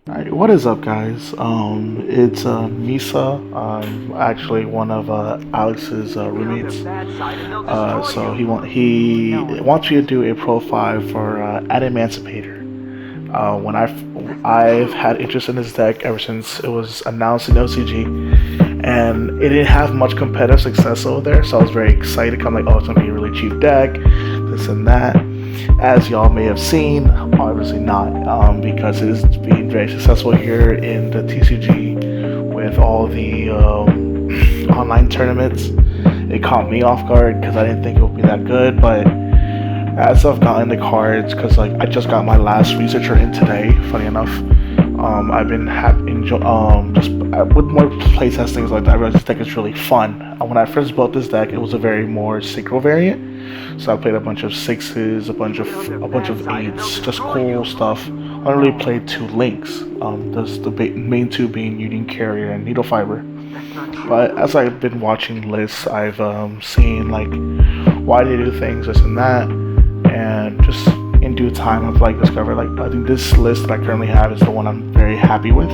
Alright, what is up, guys? It's Misa. I'm actually one of Alex's roommates. He wants me to do a profile for Adamacipator. When I've had interest in this deck ever since it was announced in OCG, and it didn't have much competitive success over there, so I was very excited. I'm like, oh, it's gonna be a really cheap deck, this and that. As y'all may have seen, obviously not, because it is being very successful here in the TCG with all the online tournaments. It caught me off guard because I didn't think it would be that good, but as I've gotten the cards, because like I just got my last researcher in today, funny enough, I've been just with more playtest things like that. I realized this deck is really fun. When I first built this deck, it was a very more synchro variant, so I played a bunch of sixes, a bunch of eights, just cool stuff. I only really played two links. The main two being Union Carrier and Needle Fiber. But as I've been watching lists, I've seen like why they do things, this and that, and just in due time I've like discovered like I think this list that I currently have is the one I'm very happy with.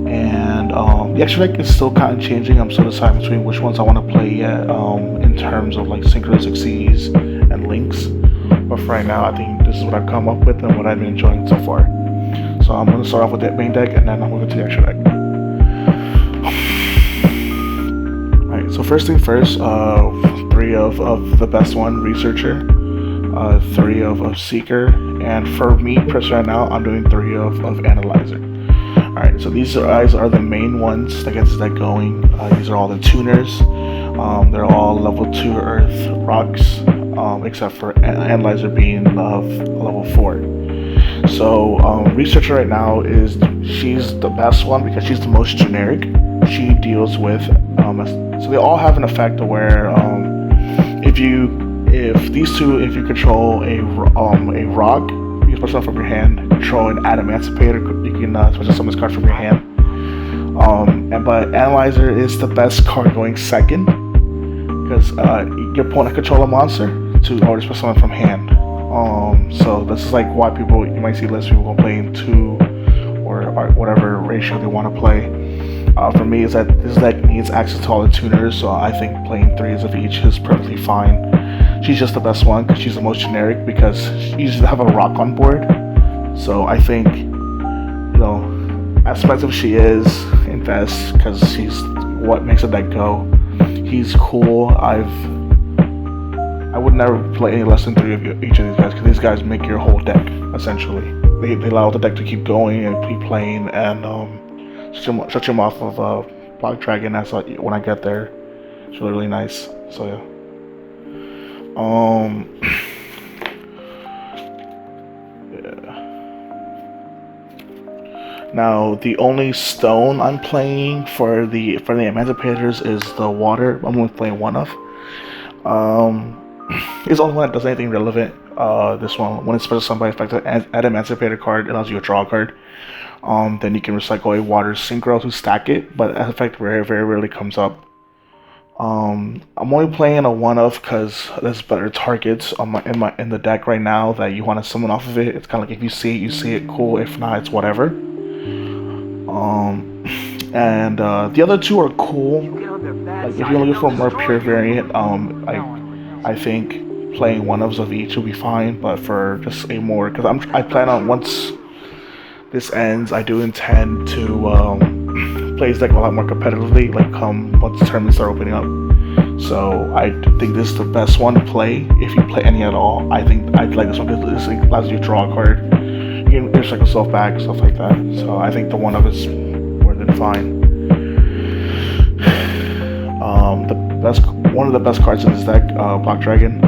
And the extra deck is still kind of changing. I'm still deciding between which ones I want to play yet, in terms of like synchronous Xyz and links. But for right now, I think this is what I've come up with and what I've been enjoying so far. So I'm going to start off with that main deck, and then I'm going to go to the extra deck. Alright, so first thing first, three of the best one, Researcher, three of Seeker, and for me personally right now, I'm doing three of Analyzer. Alright, so these guys are the main ones that get this deck going. These are all the tuners. They're all level 2 Earth rocks, except for Analyzer being of level 4. So Researcher right now she's the best one because she's the most generic. She deals with so they all have an effect to where if you control a rock, you can special from your hand. Control an Adamacipator, you can special summon this card from your hand. But Analyzer is the best card going second because your opponent control a monster to order special summon from hand. So this is like why you might see less people playing two or whatever ratio they want to play. For me, is that this deck needs access to all the tuners, so I think playing threes of each is perfectly fine. She's just the best one because she's the most generic because you usually have a rock on board. So I think, as expensive as she is, invest because she's what makes the deck go. He's cool. I would never play any less than three of each of these guys because these guys make your whole deck essentially. They allow the deck to keep going and keep playing and shut him off of Black Dragon. That's like when I get there. It's really, really nice. So yeah. Now the only stone I'm playing for the Emancipators is the water. I'm only playing one of. It's the only one that does anything relevant. This one, when it's special summon by effect, add Emancipator card, it allows you to draw a card. Then you can recycle a water synchro to stack it, but that effect very, very rarely comes up. I'm only playing a one of because there's better targets in the deck right now that you want to summon off of it. It's kind of like if you see it, cool. If not, it's whatever. And the other two are cool. Like if you're looking for a more pure variant, I think playing one of each will be fine. But for just a more, because I plan on once this ends, I do intend to play this deck a lot more competitively. Like once the tournaments start opening up. So I think this is the best one to play if you play any at all. I think I'd like this one because this allows you to draw a card. You can recycle yourself back, stuff like that. So I think the one of is more than fine. One of the best cards in this deck, Black Dragon.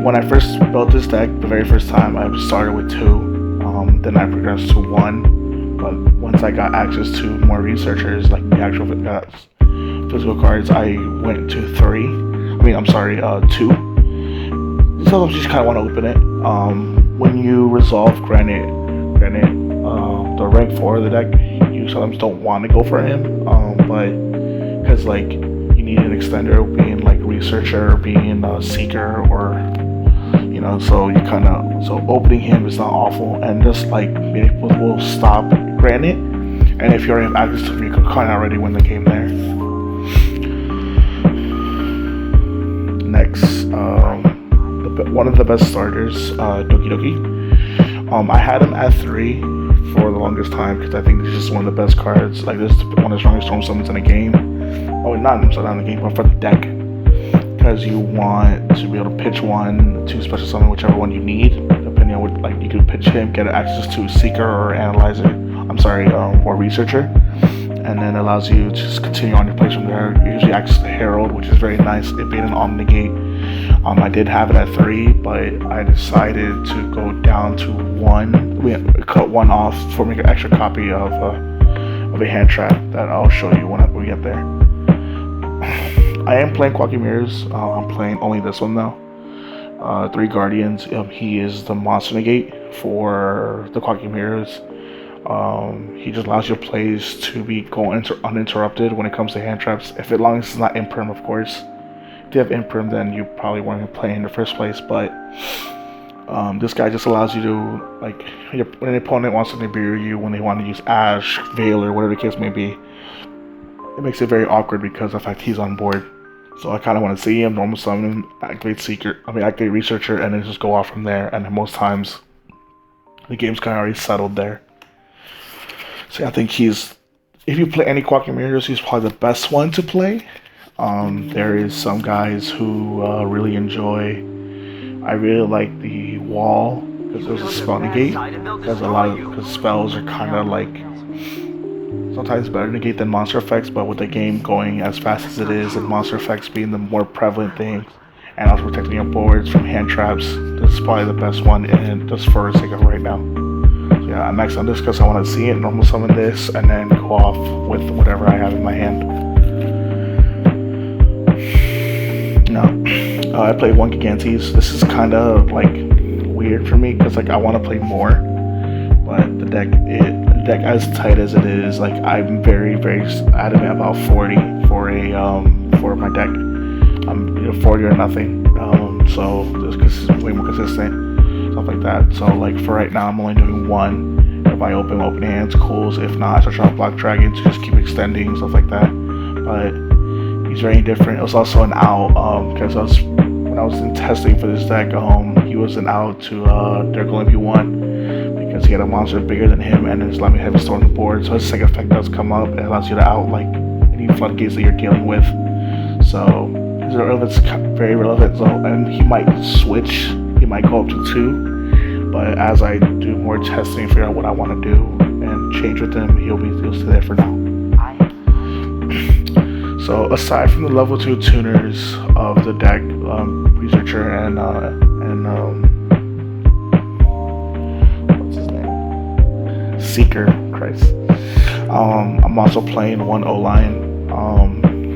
When I first built this deck, the very first time, I started with two. Then I progressed to one. But once I got access to more researchers, like the actual physical cards, I went to three. Two. Sometimes you just kind of want to open it. When you resolve Granite, the rank 4 of the deck, you sometimes don't want to go for him, but because like you need an extender, being like Researcher, being Seeker, or So you kind of so opening him is not awful, and just like people will stop granite, and if you already have access to him, you can kind of already win the game there. Next, one of the best starters, Doki Doki. I had him at 3 for the longest time because I think this is one of the best cards. Like this is one of the strongest storm summons in the game. Oh, not in the game, but for the deck. Because you want to be able to pitch 1, 2 special summon, whichever one you need, depending on what. Like you can pitch him, get access to Seeker or Analyzer. Or Researcher, and then allows you to just continue on your plays from there. You usually access the Herald, which is very nice. It being an Omnigate. I did have it at 3, but I decided to go down to 1. We cut 1 off for make an extra copy of a hand trap that I'll show you when we get there. I am playing Quacky Mirrors. I'm playing only this one though. 3 Guardians. He is the Monster Negate for the Quacky Mirrors. He just allows your plays to be going uninterrupted when it comes to hand traps. As long as it's not Imprim, of course. If you have Imprim, then you probably weren't going to play in the first place. But this guy just allows you to, like, when an opponent wants to Nibiru you, when they want to use Ash, Veil, or whatever the case may be, it makes it very awkward because of the fact he's on board. So I kind of want to see him, normal summon him, activate Researcher, and then just go off from there. And most times, the game's kind of already settled there. So I think if you play any Quacky Mirrors, he's probably the best one to play. There is some guys who really enjoy. I really like the Wall because there's a spell negate. Because spells are kind of like sometimes better negate than monster effects, but with the game going as fast as it is and monster effects being the more prevalent thing, and also protecting your boards from hand traps, this is probably the best one, and just for the sake of right now. Yeah, I'm maxed on this because I want to see it, normal summon this, and then go off with whatever I have in my hand. Now, I play 1 Gigantes. This is kind of like weird for me because like I want to play more, but the deck as tight as it is, like I'm very adamant about 40 for my deck. I'm 40 or nothing. So this is way more consistent. Stuff like that. So like for right now, I'm only doing 1. If I open hands, cool. If not, I start trying to block dragon to just keep extending, stuff like that. But he's very different. It was also an out because when I was in testing for this deck, he was an out to Durgle MP1 because he had a monster bigger than him and then just let me have a store on the board. So his second effect does come up. It allows you to out like any floodgates that you're dealing with. So his relevance is very relevant. So and he might switch. He might go up to 2, but as I do more testing, figure out what I want to do and change with him, he'll stay there for now. So aside from the level 2 tuners of the deck, Researcher and what's his name? Seeker, Christ. I'm also playing 1 O-Line.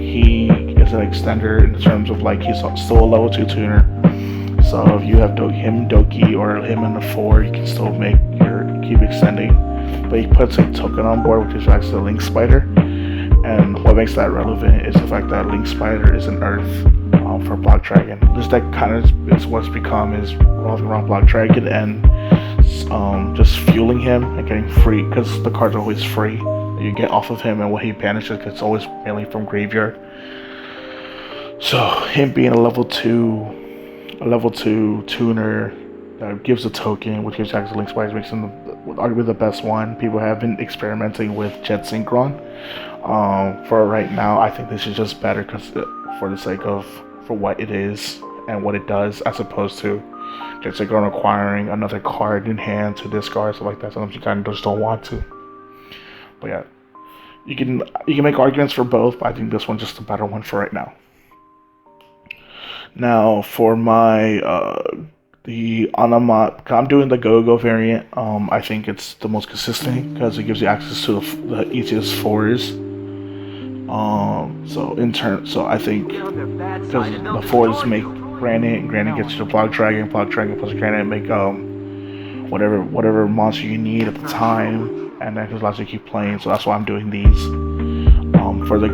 He is an extender in terms of like he's still a level 2 tuner. So if you have Doki, or him in the 4, you can still keep extending. But he puts a token on board, which is actually the Link Spider. And what makes that relevant is the fact that Link Spider is an Earth for Block Dragon. This deck kind of is what's become is revolving around Block Dragon and just fueling him and getting free, because the cards are always free. You get off of him and what he banishes, it's always mainly from graveyard. So him being a level 2 tuner that gives a token, which gives access to Link Spider, makes him arguably the best one. People have been experimenting with Jet Synchron. For right now, I think this is just better because for the sake of for what it is and what it does, as opposed to Jet Synchron acquiring another card in hand to discard, stuff like that. Sometimes you kind of just don't want to. But yeah, you can make arguments for both, but I think this one's just a better one for right now. Now for my the Adamacipator, I'm doing the Go-Go variant. I think it's the most consistent because it gives you access to the easiest 4s. So I think because the 4s make Granite gets you the Block Dragon plus Granite make whatever monster you need at the time, and that just allows you to keep playing. So that's why I'm doing these. For the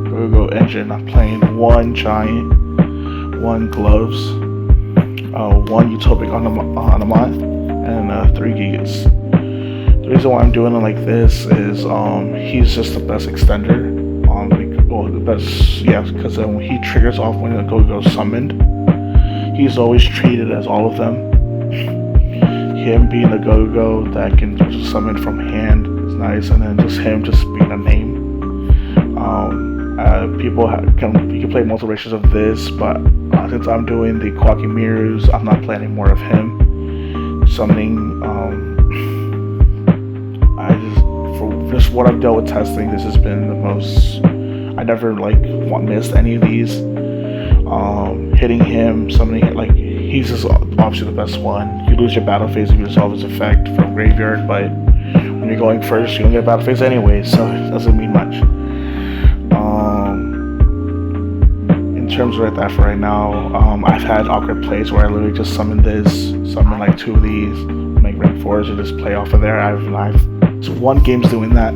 Go-Go engine, I'm playing 1 Giant, 1 Gloves, 1 utopic Onomot, and 3 gigas. The reason why I'm doing it like this is he's just the best extender. Well, the best, yeah, because when he triggers off when the Go-Go's summoned, he's always treated as all of them. Him being a Go-Go that can just summon from hand is nice, and then just him just being a name. You can play multiple iterations of this, but since I'm doing the Quacky Mirrors, I'm not playing more of him. Summoning, for just what I've dealt with testing, this has been the most. I never missed any of these. Hitting him, summoning it, he's just obviously the best one. You lose your battle phase if you resolve his effect from graveyard, but when you're going first, you don't get a battle phase anyway, so it doesn't mean much. In terms of that for right now, I've had awkward plays where I literally just summon 2 of these, make rank 4s, and just play off of there. I've won games doing that,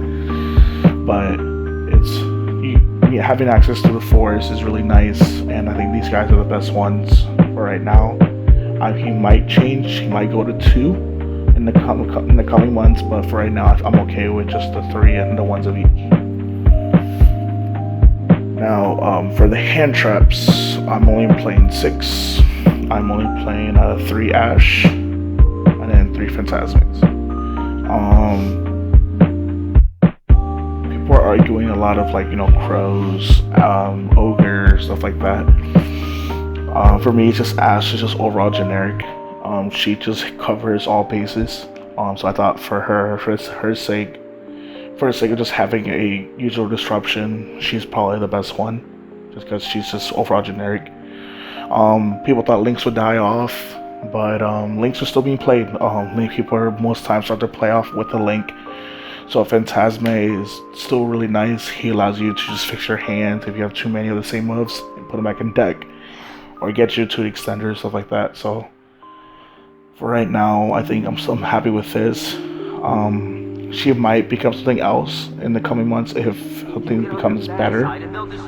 but having access to the 4s is really nice, and I think these guys are the best ones for right now. He might change, he might go to 2 in the coming months, but for right now I'm okay with just the 3 and the 1s of each. Now, for the hand traps, I'm only playing 6. I'm only playing 3 Ash and then 3 Phantasmics. People are arguing a lot of crows, ogre, stuff like that. For me, it's just Ash is just overall generic. She just covers all bases. So I thought for her sake, for the sake of just having a usual disruption, she's probably the best one, just because she's just overall generic. People thought Lynx would die off, but Lynx are still being played. People are most times start to play off with the Link. So Phantasme is still really nice. He allows you to just fix your hand if you have too many of the same moves and put them back in deck, or get you to extenders, stuff like that. So for right now, I think I'm happy with this. She might become something else in the coming months if something becomes better.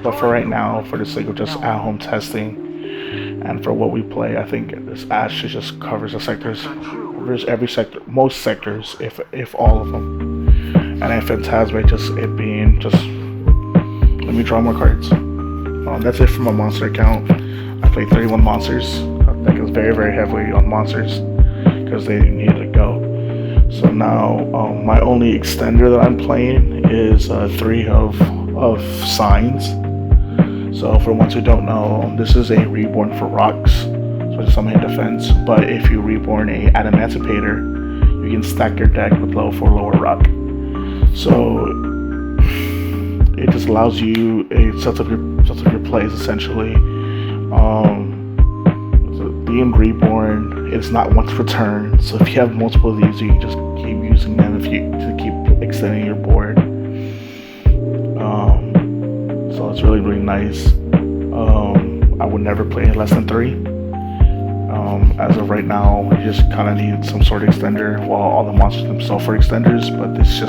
But for right now, for the sake of just at-home testing and for what we play, I think this Ash just covers the sectors, covers every sector, most sectors, if all of them. And then Phantasme let me draw more cards. That's it for my monster account. I played 31 monsters. I think it's very, very heavily on monsters because they need to go. So now my only extender that I'm playing is 3 of Signs. So for ones who don't know, this is a reborn for rocks, so it's summon defense. But if you reborn a Adamacipator, you can stack your deck with lower rock. So it just allows you, it sets up your plays essentially. Being reborn, it's not once per turn, so if you have multiple of these, you can just keep using them to keep extending your board. So it's really, really nice. I would never play less than 3. As of right now, you just kind of need some sort of extender. Well, all the monsters themselves are extenders, but this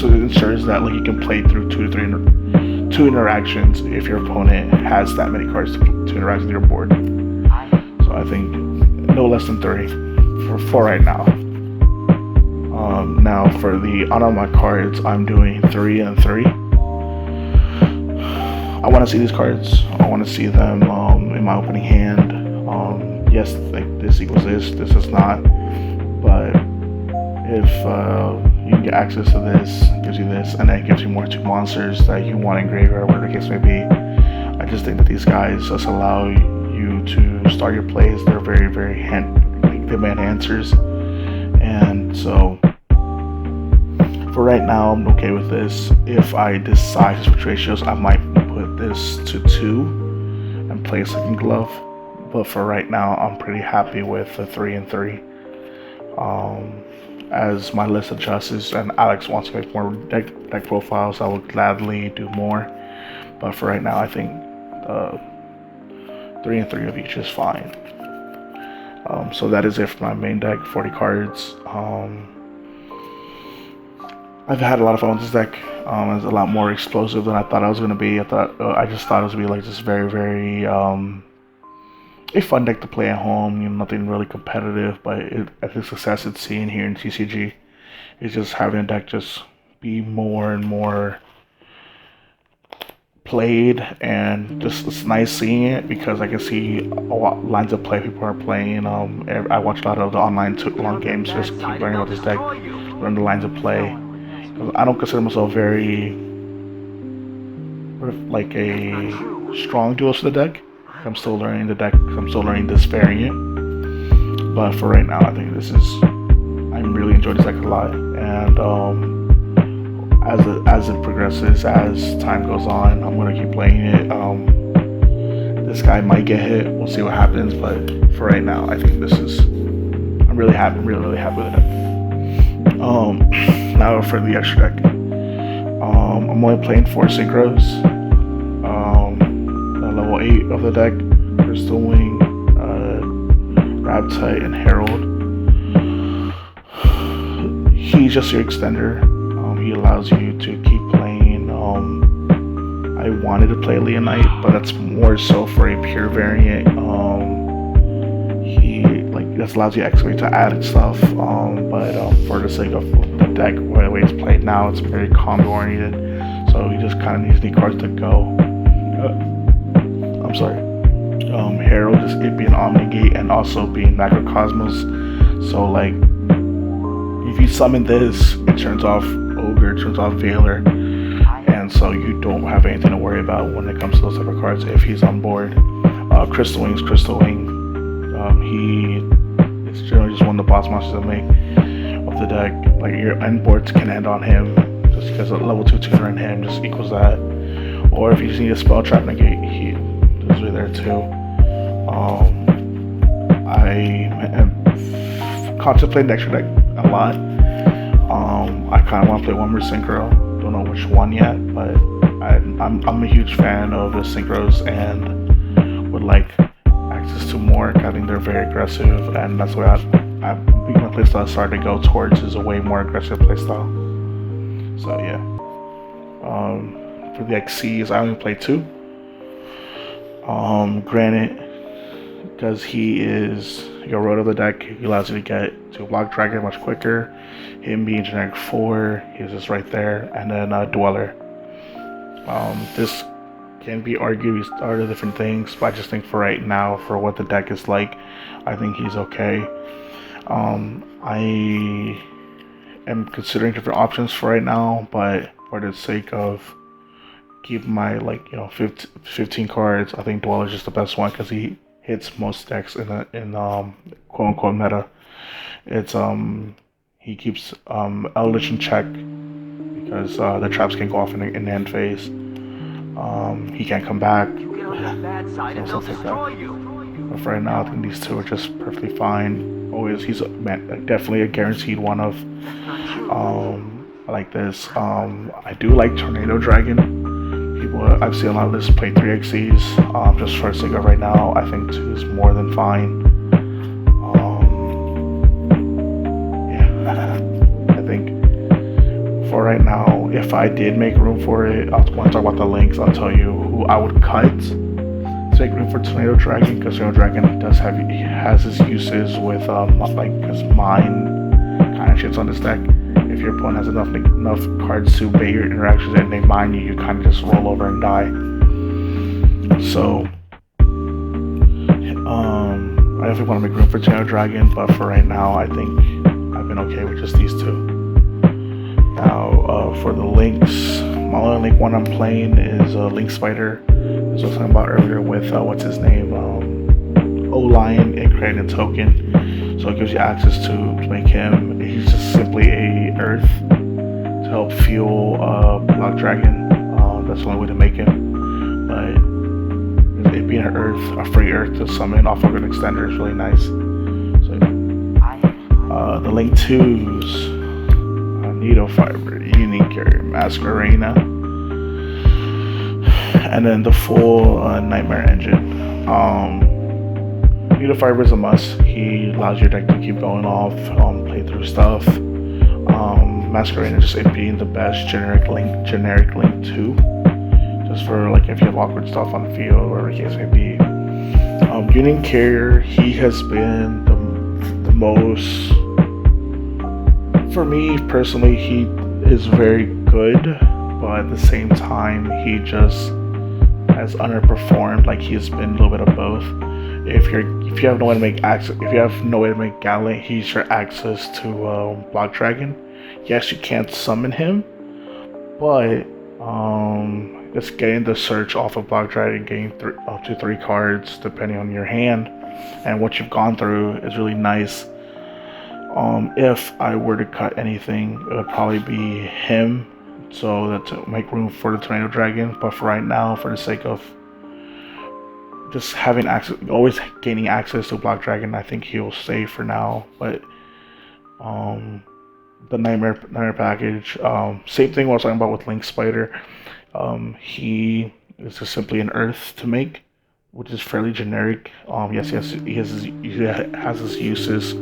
ensures that you can play through 2 interactions if your opponent has that many cards to interact with your board. So I think no less than 3 for right now. Now for the Onomot cards, I'm doing 3 and 3. I want to see these cards. I want to see them in my opening hand. Yes, this equals this is not. But if you can get access to this, it gives you this, and then it gives you more 2 monsters that you want in graveyard, whatever the case may be. I just think that these guys just allow you to start your plays. They're very, very demand answers, and so for right now, I'm okay with this. If I decide to switch ratios, I might put this to 2 and play a second glove. But for right now, I'm pretty happy with the 3 and 3. As my list adjusts and Alex wants to make more deck profiles, I will gladly do more. But for right now, I think 3 and 3 of each is fine. So that is it for my main deck, 40 cards. I've had a lot of fun with this deck. It's a lot more explosive than I thought I was going to be. I just thought it was going to be just very, very a fun deck to play at home. Nothing really competitive, but I think success it's seen here in TCG is just having a deck just be more and more played, and just it's nice seeing it because I can see a lot lines of play people are playing. I watch a lot of the online long games, just keep learning about this deck, learn the lines of play. I don't consider myself very like a strong duelist of the deck. I'm still learning the deck. I'm still learning this variant. But for right now, I think I'm really enjoying this deck a lot. And as it progresses, as time goes on, I'm gonna keep playing it. This guy might get hit. We'll see what happens. But for right now, I think I'm really happy. I'm really happy with it. Now for the extra deck. I'm only playing 4 synchros. Level 8 of the deck, Crystal Wing, Rabtite, and Herald. He's just your extender. He allows you to keep playing. I wanted to play Leonite, but that's more so for a pure variant. He that allows you actually to add stuff. But for the sake of the deck, the way it's played now, it's very combo oriented. So he just kind of needs the cards to go. I'm sorry. Herald is it being Omnigate and also being Macrocosmos. So like, if you summon this, it turns off Ogre, it turns off Veiler, and so you don't have anything to worry about when it comes to those type of cards if he's on board. Crystal Wing is Crystal Wing. It's generally just one of the boss monsters of the deck. Like your end boards can end on him just because a level 2 tuner in him just equals that. Or if you just need a spell trap negate, he is really there too. I am contemplating the extra deck a lot. I kind of want to play one more synchro. Don't know which one yet, but I'm a huge fan of the synchros and would like access to more. I think they're very aggressive, and that's what my playstyle started to go towards, is a way more aggressive playstyle. So yeah. For the XCs, I only play 2. Granted, because he is your road of the deck, he allows you to get to Block Dragon much quicker. Him being generic 4, he's just right there. And then Dweller. This can be argued, he's started different things, but I just think for right now, for what the deck is like, I think he's okay. I am considering different options for right now, but for the sake of keep my 15 cards, I think Dweller is just the best one because he hits most decks in quote unquote meta. It's he keeps Eldritch in check because the traps can go off in the end phase. He can't come back. Stuff like that. But for right now, I think these 2 are just perfectly fine. Always, he's definitely a guaranteed one of. I like this. I do like Tornado Dragon. I've seen a lot of lists play 3 XCs. Just for the sake of right now, I think 2 is more than fine. Yeah, I think for right now, if I did make room for it, I'll want to talk about the links. I'll tell you who I would cut to make room for Tornado Dragon, because Tornado Dragon has his uses with his mine kind of shits on this deck. If your opponent has enough cards to bait your interactions and they mine you, you kind of just roll over and die. So, I definitely want to make room for Tornado Dragon, but for right now, I think I've been okay with just these 2. Now, for the links, my only link one I'm playing is Link Spider. As I was talking about earlier with what's his name, O-Lion, and creating a token. So it gives you access to make him. He's just simply a Earth to help fuel Block Dragon. That's the only way to make him. But it being an Earth, a free Earth to summon off of an extender is really nice. So the Link 2s, Needle Fiber, Unique, Masquerena, and then the full Nightmare Engine. Needle Fiber is a must. He allows your deck to keep going off, play through stuff. Masquerade just it being the best generic link 2. Just for if you have awkward stuff on the field, whatever the case may be. Union Carrier, he has been the most, for me personally, he is very good, but at the same time, he just has underperformed. Like he's been a little bit of both. If you have no way to make access, if you have no way to make Gallant, he's your access to Block Dragon. Yes, you can't summon him, but just getting the search off of Block Dragon, getting up to 3 cards depending on your hand and what you've gone through is really nice. If I were to cut anything, it would probably be him, so that to make room for the Tornado Dragon. But for right now, for the sake of just having access, always gaining access to Block Dragon, I think he'll stay for now. But the Nightmare package, same thing what I was talking about with Link Spider. He is just simply an Earth to make, which is fairly generic. Yes, he has his uses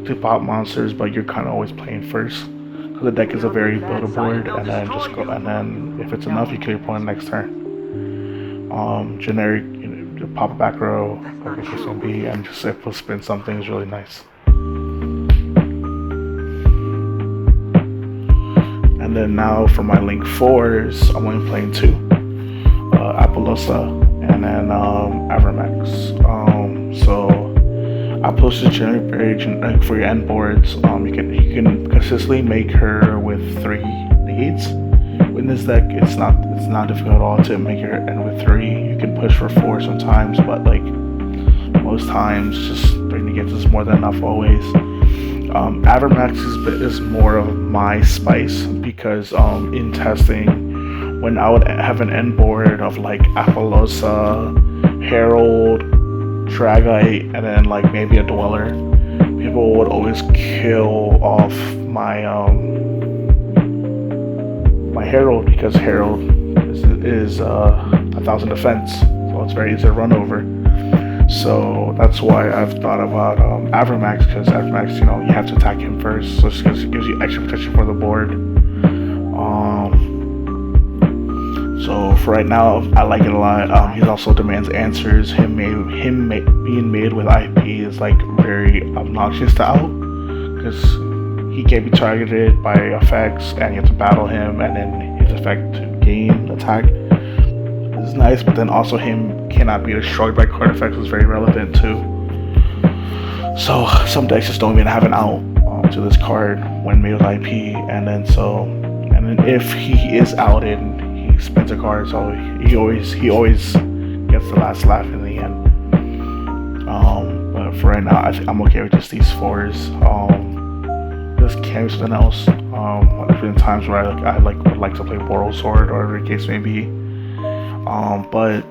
to pop monsters, but you're kind of always playing first because the deck is a very build board, and then just go, and then if it's enough, you kill your opponent next turn. Generic, pop a back row, like a case be, and just if we'll spin something is really nice. And then now for my Link 4s, I'm only playing 2. Appaloosa and then Avermax. So Appaloosa is generally very generic for your end boards. You can consistently make her with 3 negates. In this deck, it's not difficult at all to make her end with 3. You can push for 4 sometimes, but like most times, just 3 negates is more than enough always. Avermax is more of my spice because in testing, when I would have an end board of like Appaloosa, Herald, Dragite, and then like maybe a Dweller, people would always kill off my my Herald because Herald is 1,000 defense, so it's very easy to run over. So that's why I've thought about Avermax, because Avermax, you have to attack him first, so it gives you extra protection for the board. So for right now, I like it a lot. He also demands answers. Him being made with IP is like very obnoxious to out, because he can't be targeted by effects, and you have to battle him, and then his effect to gain attack is nice, but then also him cannot be destroyed by card effects is very relevant too. So some decks just don't even have an out to this card when made with IP, and then if he is outed, he spins a card, so he always gets the last laugh in the end. But for right now, I think I'm okay with just these 4s. Just can't be something else. There's been times where I would like to play Boral Sword or whatever the case may be. But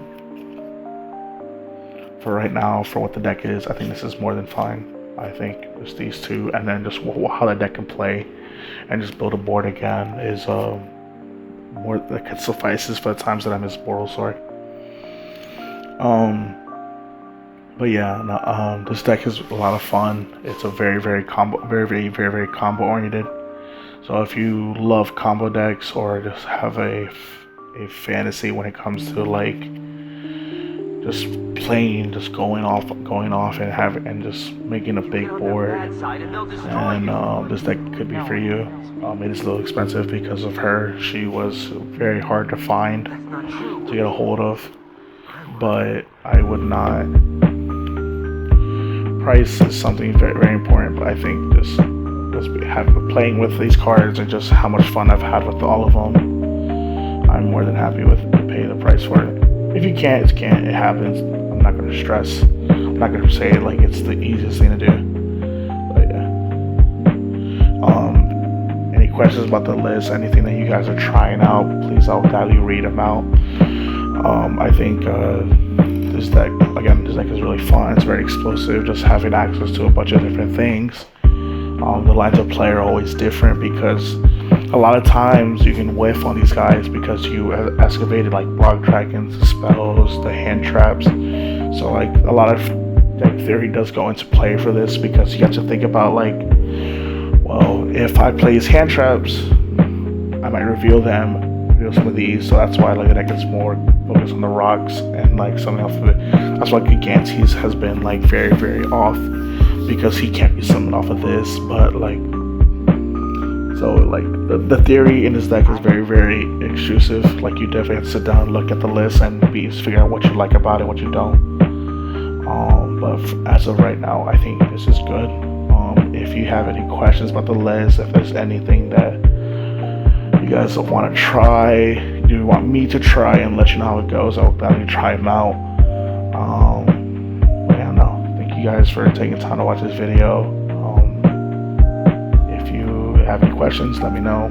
for right now, for what the deck is, I think this is more than fine. I think just these 2, and then just how the deck can play and just build a board again is more that suffices for the times that I miss Boral Sword. But yeah, no, this deck is a lot of fun. It's a very combo oriented. So if you love combo decks or just have a fantasy when it comes to like just playing, just going off and just making a big board, and this deck could be for you. It is a little expensive because of her. She was very hard to find to get a hold of, but I would not. Price is something very important, but I think just playing with these cards and just how much fun I've had with all of them, I'm more than happy with to pay the price for it. If you can't, it happens. I'm not going to stress. I'm not going to say like it's the easiest thing to do. But yeah. Any questions about the list, anything that you guys are trying out, please, I'll gladly read them out. I think this deck is really fun. It's very explosive. Just having access to a bunch of different things. The lines of play are always different because a lot of times you can whiff on these guys because you have excavated like Block Dragons, the spells, the hand traps. So like a lot of deck theory does go into play for this because you have to think about like, well, if I play his hand traps, I might reveal them some of these, so that's why like the deck is more focused on the rocks and like something else of it. That's why Gigantes has been like very off, because he can't be summoned off of this. But like, so like the theory in this deck is very extrusive. Like you definitely have to sit down, look at the list, and figure out what you like about it, what you don't. But as of right now, I think this is good. If you have any questions about the list, if there's anything that you guys want to try, do you want me to try and let you know how it goes, I'll gladly try them out. But yeah, no. Thank you guys for taking time to watch this video. If you have any questions, let me know.